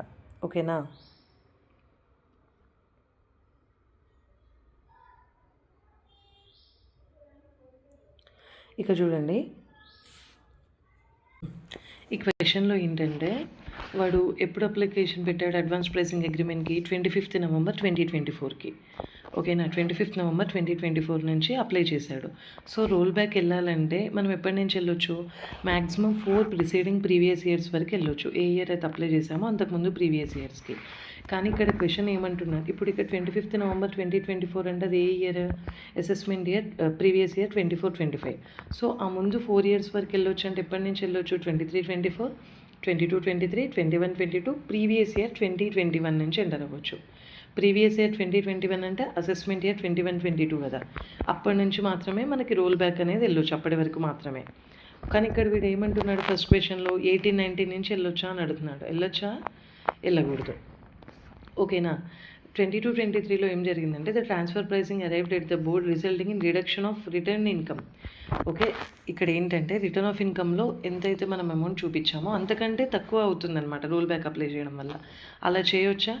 ఓకేనా? ఇక చూడండి, ఈ క్వశ్చన్లో ఏంటంటే వాడు ఎప్పుడు అప్లికేషన్ పెట్టాడు అడ్వాన్స్ ప్రైసింగ్ అగ్రిమెంట్కి? 25th November 2024కి. ఓకేనా? 25th November 2024 నుంచి అప్లై చేశాడు. సో రోల్ బ్యాక్ వెళ్ళాలంటే మనం ఎప్పటి నుంచి వెళ్ళొచ్చు? మ్యాక్సిమం 4 ప్రిసీడింగ్ ప్రీవియస్ ఇయర్స్ వరకు వెళ్ళొచ్చు. ఏ ఇయర్ అయితే అప్లై చేసామో అంతకుముందు ప్రీవియస్ ఇయర్స్కి. కానీ ఇక్కడ క్వశ్చన్ ఏమంటున్నారు? ఇప్పుడు ఇక్కడ 25th November 2024 అంటే అది ఏ year? Assessment year, previous year 24-25. So ఆ ముందు 4 years వరకు వెళ్ళొచ్చు అంటే ఎప్పటి నుంచి వెళ్ళొచ్చు? 23-24, 22-23, 21-22, ప్రీవియస్ ఇయర్ 2021 నుంచి ఎంటర్ అవ్వచ్చు. ప్రీవియస్ ఇయర్ 2021 అంటే అసెస్మెంట్ ఇయర్ 21-22 కదా, అప్పటి నుంచి మాత్రమే మనకి రోల్ బ్యాక్ అనేది వెళ్ళొచ్చు, అప్పటి వరకు మాత్రమే. కానీ ఇక్కడ వీడు ఏమంటున్నాడు? ఫస్ట్ క్వశ్చన్లో 18-19 నుంచి వెళ్ళొచ్చా అని అడుగుతున్నాడు. వెళ్ళొచ్చా? వెళ్ళకూడదు. ఓకేనా? 22-23లో ఏం జరిగిందంటే the transfer pricing arrived at the board resulting in reduction of return income. Okay, ఇక్కడ ఏంటంటే రిటర్న్ ఆఫ్ ఇన్కమ్లో ఎంతైతే మనం అమౌంట్ చూపించామో అంతకంటే తక్కువ అవుతుందన్నమాట రోల్ బ్యాక్ అప్లై చేయడం వల్ల. అలా చేయొచ్చా?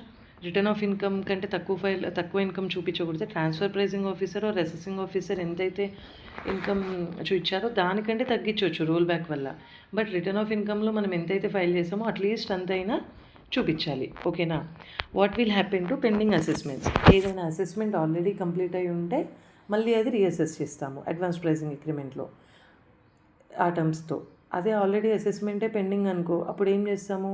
రిటర్న్ ఆఫ్ ఇన్కమ్ కంటే తక్కువ ఇన్కమ్ చూపించకూడదు. Transfer pricing officer or assessing officer ఎంతైతే ఇన్కమ్ చూపించారో దానికంటే తగ్గించవచ్చు రోల్ బ్యాక్ వల్ల. బట్ రిటర్న్ ఆఫ్ ఇన్కమ్లో మనం ఎంతైతే ఫైల్ చేసామో అట్లీస్ట్ అంతైనా చూపించాలి. ఓకేనా? What will happen to pending assessments? ఏదైనా అసెస్మెంట్ ఆల్రెడీ కంప్లీట్ అయి ఉంటే మళ్ళీ అది రీఅసెస్ చేస్తాము అడ్వాన్స్ ప్రైసింగ్ అగ్రిమెంట్లో ఆ టర్మ్స్తో. అదే ఆల్రెడీ అసెస్మెంటే పెండింగ్ అనుకో, అప్పుడు ఏం చేస్తాము?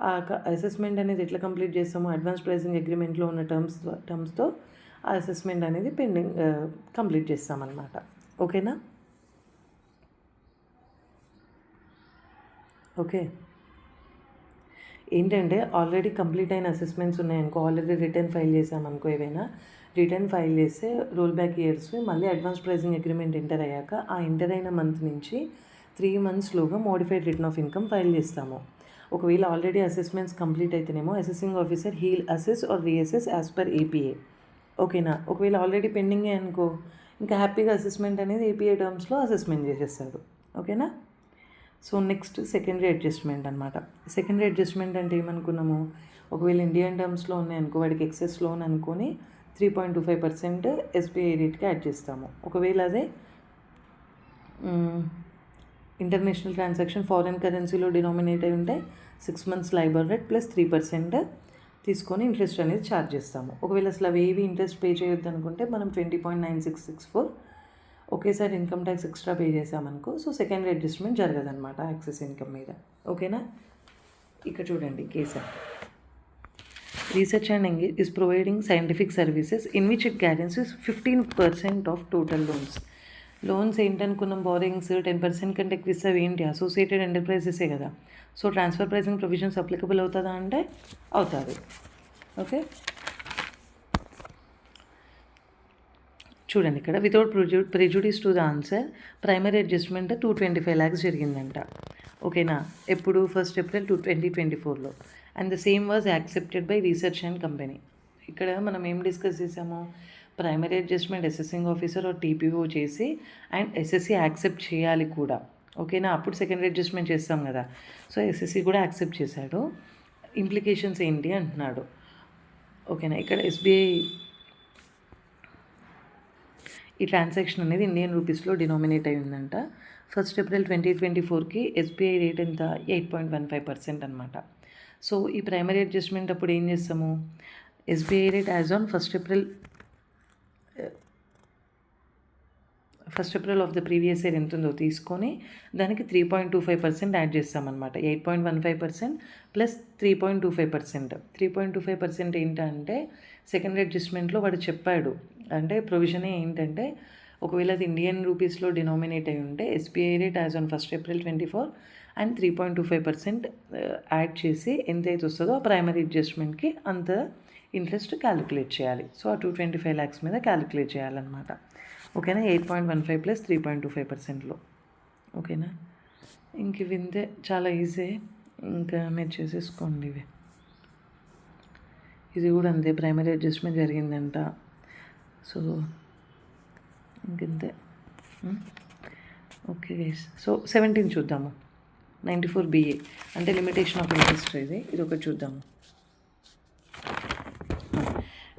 ఆ అసెస్మెంట్ అనేది ఎట్లా కంప్లీట్ చేస్తాము? అడ్వాన్స్ ప్రైసింగ్ అగ్రిమెంట్లో ఉన్న టర్మ్స్తో ఆ అసెస్మెంట్ అనేది కంప్లీట్ చేస్తామన్నమాట. ఓకేనా? ఓకే, ఏంటంటే ఆల్రెడీ కంప్లీట్ అయిన అసెస్మెంట్స్ ఉన్నాయనుకో, ఆల్రెడీ రిటర్న్ ఫైల్ చేసామనుకో, ఏవైనా రిటర్న్ ఫైల్ చేస్తే రోల్ బ్యాక్ ఇయర్స్ మళ్ళీ అడ్వాన్స్ ప్రైసింగ్ అగ్రిమెంట్ ఎంటర్ అయ్యాక ఆ ఎంటర్ అయిన మంత్ నుంచి 3 monthsలోగా modified return of income file చేస్తాము. ఒకవేళ ఆల్రెడీ అసెస్మెంట్స్ కంప్లీట్ అయితేనేమో assessing officer will assess or reassess as per APA. ఓకేనా. ఒకవేళ ఆల్రెడీ పెండింగే అనుకో, ఇంకా హ్యాపీగా అసెస్మెంట్ అనేది ఏపీఏ టర్మ్స్లో అసెస్మెంట్ చేసేస్తాడు. ఓకేనా. సో నెక్స్ట్ సెకండరీ అడ్జస్ట్మెంట్ అనమాట. సెకండరీ అడ్జస్ట్మెంట్ అంటే ఏమనుకున్నాము, ఒకవేళ ఇండియన్ టర్మ్స్లో ఉన్నాయనుకో వాడికి ఎక్సెస్ లోన్ అనుకొని 3.25% ఎస్బీఐ రేట్కి యాడ్ చేస్తాము. ఒకవేళ అదే ఇంటర్నేషనల్ ట్రాన్సాక్షన్ ఫారెన్ కరెన్సీలో డినామినేట్ అయి ఉంటే 6 months లైబర్ రేట్ ప్లస్ 3% తీసుకొని ఇంట్రెస్ట్ అనేది ఛార్జ్ చేస్తాము. ఒకవేళ అసలు అవి ఏవి ఇంట్రెస్ట్ పే చేయొద్దు అనుకుంటే మనం 20.9664 ఒకేసారి ఇన్కమ్ ట్యాక్స్ ఎక్స్ట్రా పే చేసామనుకో, సో సెకండరీ అడ్జస్ట్మెంట్ జరగదన్నమాట యాక్సెస్ ఇన్కమ్ మీద. ఓకేనా. ఇక్కడ చూడండి case. Research and engage is providing scientific services in which it guarantees 15% of total loans. Loans ఏంటనుకున్నాం, బారోయింగ్స్ 10% కంటే ఎక్కువ ఇస్తే ఏంటి, అసోసియేటెడ్ ఎంటర్ప్రైజెసే కదా. So transfer pricing provisions applicable అవుతుందా అంటే అవుతుంది. ఓకే. చూడండి ఇక్కడ without prejudice to the answer primary adjustment 225 lakhs జరిగిందంట. ఓకేనా. ఎప్పుడు 1st April 2024లో. And the same was accepted by research and company. ఇక్కడ మనం ఏం డిస్కస్ చేసాము, primary adjustment assessing officer or TPO చేసి అండ్ ఎస్ఎస్సి యాక్సెప్ట్ చేయాలి కూడా. ఓకేనా. అప్పుడు సెకండరీ అడ్జస్ట్మెంట్ చేస్తాం కదా. సో ఎస్ఎస్సి కూడా యాక్సెప్ట్ చేశాడు. ఇంప్లికేషన్స్ ఏంటి అంటున్నాడు. ఓకేనా. ఇక్కడ ఎస్బీఐ ఈ ట్రాన్సాక్షన్ అనేది ఇండియన్ రూపీస్లో డినామినేట్ అయి ఉందంట. 1st April 2024కి ఎస్బీఐ రేట్ ఎంత, 8.15% అనమాట. సో ఈ ప్రైమరీ అడ్జస్ట్మెంట్ అప్పుడు ఏం చేస్తాము, SBI rate as on 1st April of the previous year ఎంత ఉందో తీసుకొని దానికి 3.25% యాడ్ చేస్తామన్నమాట. 8.15% ప్లస్ 3.25%. 3.25% ఏంటంటే సెకండరీ అడ్జస్ట్మెంట్లో వాడు చెప్పాడు, అంటే ప్రొవిజనే ఏంటంటే ఒకవేళ అది ఇండియన్ రూపీస్లో డినామినేట్ అయి ఉంటే SBI rate as on 1st April 2024 and 3.25% add చేసి ఎంతైతే వస్తుందో ఆ ప్రైమరీ అడ్జస్ట్మెంట్కి అంత ఇంట్రెస్ట్ క్యాలిక్యులేట్ చేయాలి. సో ఆ 225 lakhs మీద క్యాలిక్యులేట్ చేయాలన్నమాట. ఓకేనా. 8.15 ప్లస్ 3.25%లో. ఓకేనా. ఇంక ఇవి ఇంతే, చాలా ఈజీ, ఇంకా మీరు చేసేసుకోండి ఇవి. ఇది కూడా అంతే, ప్రైమరీ అడ్జస్ట్మెంట్ జరిగిందంట. సో ఇంకంతే. Okay guys. సో 17 చూద్దాము. 94BA అంటే లిమిటేషన్ ఆఫ్ ఇంట్రెస్ట్. ఇది ఒకటి చూద్దాము.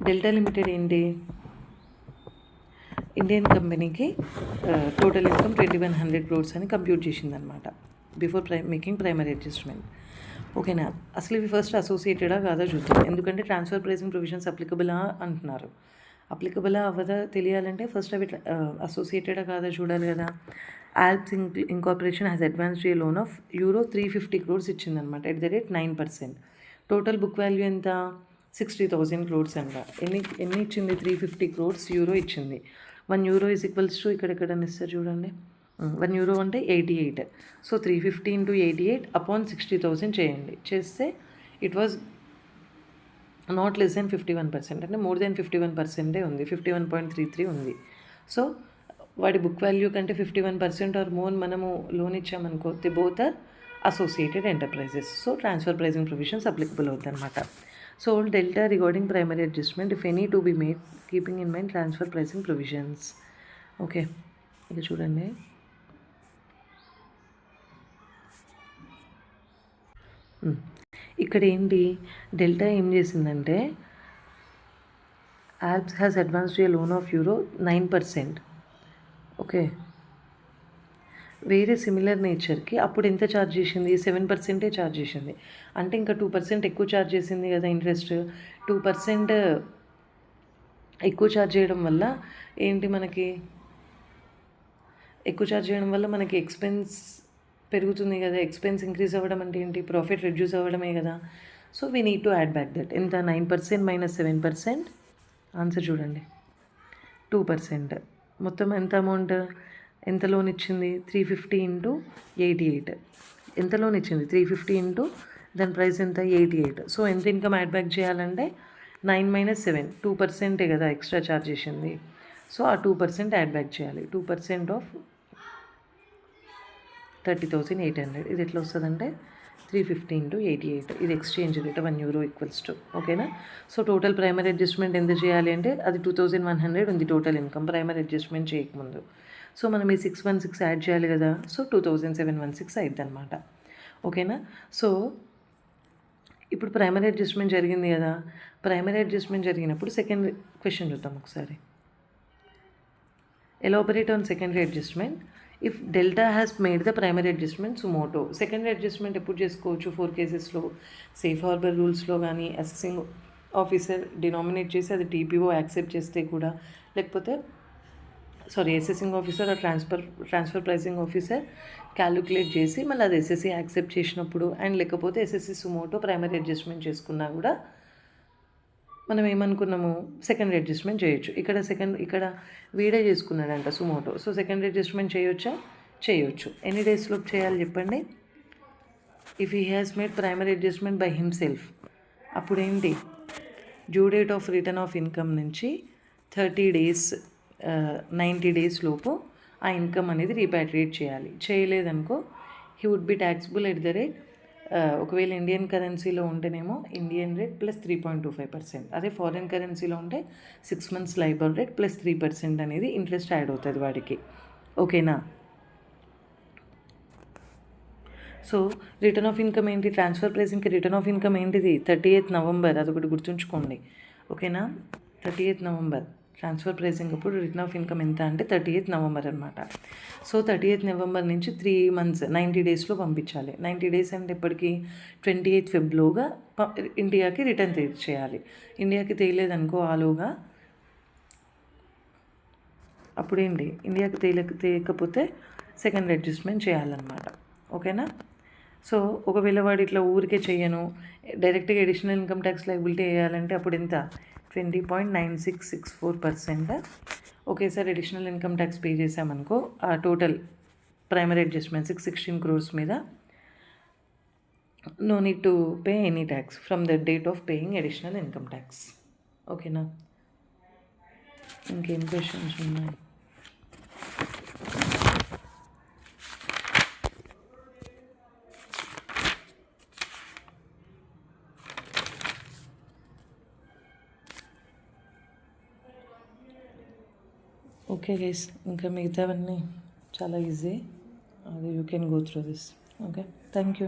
డెల్టా లిమిటెడ్ ఏంటి, ఇండియన్ కంపెనీకి టోటల్ ఇన్కమ్ 2100 crores అని కంప్యూట్ చేసిందనమాట బిఫోర్ మేకింగ్ ప్రైమరీ అడ్జస్ట్మెంట్. ఓకేనా. అసలు ఇవి ఫస్ట్ అసోసియేటెడా కాదా చూద్దాం, ఎందుకంటే ట్రాన్స్ఫర్ ప్రైసింగ్ ప్రొవిజన్స్ అప్లికబులా అంటున్నారు. అప్లికబులా అవ్వదా తెలియాలంటే ఫస్ట్ అవి అసోసియేటెడా కాదా చూడాలి కదా. Alps incorporation has advanced a loan of €350 crores ఇచ్చిందనమాట at the rate 9%. Total book value ఎంత, 60,000 crores అంట. ఎన్ని ఇచ్చింది, €350 crores ఇచ్చింది. €1 ఈజ్ ఈక్వల్స్ టు ఇక్కడ ఇస్తారు చూడండి, €1 అంటే 88. సో 350 into 88 upon 60,000 చేయండి. చేస్తే it was not less than 51%, అంటే మోర్ దెన్ 51% ఉంది, 51.33 ఉంది. సో వాడి బుక్ వాల్యూ కంటే 51% ఆర్ మోర్ మనము లోన్ ఇచ్చామనుకో, the both are associated enterprises. So transfer pricing provisions applicable అవుతుంది అనమాట. So Delta regarding primary adjustment if any to be made keeping in mind transfer pricing provisions. Okay. ఇక చూడండి, ఇక్కడ ఏంటి, Delta ఏం చేసిందంటే Alps has advanced a loan of €9. Okay. వేరే similar నేచర్కి అప్పుడు ఎంత ఛార్జ్ చేసింది, 7% ఛార్జ్ చేసింది. అంటే ఇంకా 2% ఎక్కువ ఛార్జ్ చేసింది కదా ఇంట్రెస్ట్. 2% ఎక్కువ ఛార్జ్ చేయడం వల్ల ఏంటి, మనకి ఎక్కువ ఛార్జ్ చేయడం వల్ల మనకి ఎక్స్పెన్స్ పెరుగుతుంది కదా. ఎక్స్పెన్స్ ఇంక్రీజ్ అవ్వడం అంటే ఏంటి, ప్రాఫిట్ రెడ్యూస్ అవ్వడమే కదా. So we need to add back that. ఎంత, 9% మైనస్ 7%, ఆన్సర్ చూడండి 2%. మొత్తం ఎంత అమౌంట్, ఎంత లోన్ ఇచ్చింది, 350 into 88. ఎంత లోన్ ఇచ్చింది, 350 into దాని ప్రైస్ ఎంత, 88. సో ఎంత ఇన్కమ్ యాడ్ బ్యాక్ చేయాలంటే 9 minus 7, 2% కదా ఎక్స్ట్రా ఛార్జ్ చేసింది. సో ఆ 2% యాడ్ బ్యాక్ చేయాలి. 2% ఆఫ్ 30,800. ఇది ఎట్లా వస్తుందంటే 350 into 88 ఇది ఎక్స్చేంజ్ రేట్ €1 ఈక్వల్స్ టు ఓకేనా. సో టోటల్ ప్రైమరీ అడ్జస్ట్మెంట్ ఎంత చేయాలి అంటే అది 2100 ఉంది టోటల్ ఇన్కమ్ ప్రైమరీ అడ్జస్ట్మెంట్ చేయకముందు. సో మనం ఈ 616 యాడ్ చేయాలి కదా, సో 2716 అయింది అనమాట. ఓకేనా. సో ఇప్పుడు ప్రైమరీ అడ్జస్ట్మెంట్ జరిగింది కదా, ప్రైమరీ అడ్జస్ట్మెంట్ జరిగినప్పుడు సెకండ్ క్వశ్చన్ చూద్దాం ఒకసారి. Elaborate on secondary adjustment. If delta has made the primary adjustment sumoto, secondary adjustment ఎప్పుడు చేసుకోవచ్చు 4 కేసెస్లో. సేఫ్ హార్బర్ రూల్స్లో కానీ అసెసింగ్ ఆఫీసర్ డినామినేట్ చేసి అది టీపీఓ యాక్సెప్ట్ చేస్తే కూడా, లేకపోతే అసెసింగ్ ఆఫీసర్ ఆ ట్రాన్స్ఫర్ ప్రైసింగ్ ఆఫీసర్ క్యాలిక్యులేట్ చేసి మళ్ళీ అది ఎస్ఎస్సి యాక్సెప్ట్ చేసినప్పుడు, అండ్ లేకపోతే ఎస్ఎస్సి సుమోటో ప్రైమరీ అడ్జస్ట్మెంట్ చేసుకున్నా కూడా మనం ఏమనుకున్నాము సెకండరీ అడ్జస్ట్మెంట్ చేయొచ్చు. ఇక్కడ వీడే చేసుకున్నాడంట సుమోటో, సో సెకండరీ అడ్జస్ట్మెంట్ చేయొచ్చు. ఎన్ని డేస్లో చేయాలి చెప్పండి. If he has made primary adjustment by himself, అప్పుడు ఏంటి due date of return of income నుంచి 30 days 90 days లోపు ఆ ఇన్కమ్ అనేది రీపాట్రియేట్ చేయాలి. చేయలేదనుకో he would be taxable at the rate, ఒకవేళ ఇండియన్ కరెన్సీలో ఉంటేనేమో ఇండియన్ రేట్ ప్లస్ 3.25%, అదే ఫారిన్ కరెన్సీలో ఉంటే 6 months లైబర్ రేట్ ప్లస్ 3% అనేది ఇంట్రెస్ట్ యాడ్ అవుతుంది వాడికి. ఓకేనా. సో రిటర్న్ ఆఫ్ ఇన్కమ్ ఏంటి, ట్రాన్స్ఫర్ ప్రైసింగ్కి రిటర్న్ ఆఫ్ ఇన్కమ్ ఏంటిది 30th November, అదొకటి గుర్తుంచుకోండి. ఓకేనా. 30th November ట్రాన్స్ఫర్ ప్రైసింగ్ అప్పుడు రిటర్న్ ఆఫ్ ఇన్కమ్ ఎంత అంటే 30th November అనమాట. సో 30th November నుంచి 3 months 90 daysలో పంపించాలి. 90 days అంటే ఎప్పటికీ 28th Februaryలోగా ఇండియాకి రిటర్న్ చేయాలి. ఇండియాకి తేయలేదనుకో ఆలోగా, అప్పుడేంటి ఇండియాకి తేయకపోతే సెకండ్ అడ్జస్ట్మెంట్ చేయాలన్నమాట. ఓకేనా. సో ఒకవేళ వాడు ఇట్లా ఊరికే చేయను డైరెక్ట్గా అడిషనల్ ఇన్కమ్ ట్యాక్స్ లయబిలిటీ వేయాలంటే అప్పుడు ఎంత 20.9664%. ఒకేసారి అడిషనల్ ఇన్కమ్ ట్యాక్స్ పే చేసామనుకో ఆ టోటల్ ప్రైమరీ అడ్జస్ట్మెంట్ 616 crores మీద no need to pay any tax from the date of paying additional income tax. ఓకేనా. ఇంకేం క్వశ్చన్స్ ఉన్నాయి. ఓకే గైస్, ఇంకా మిగతావన్నీ చాలా ఈజీ, అది you can go through this. Okay, thank you.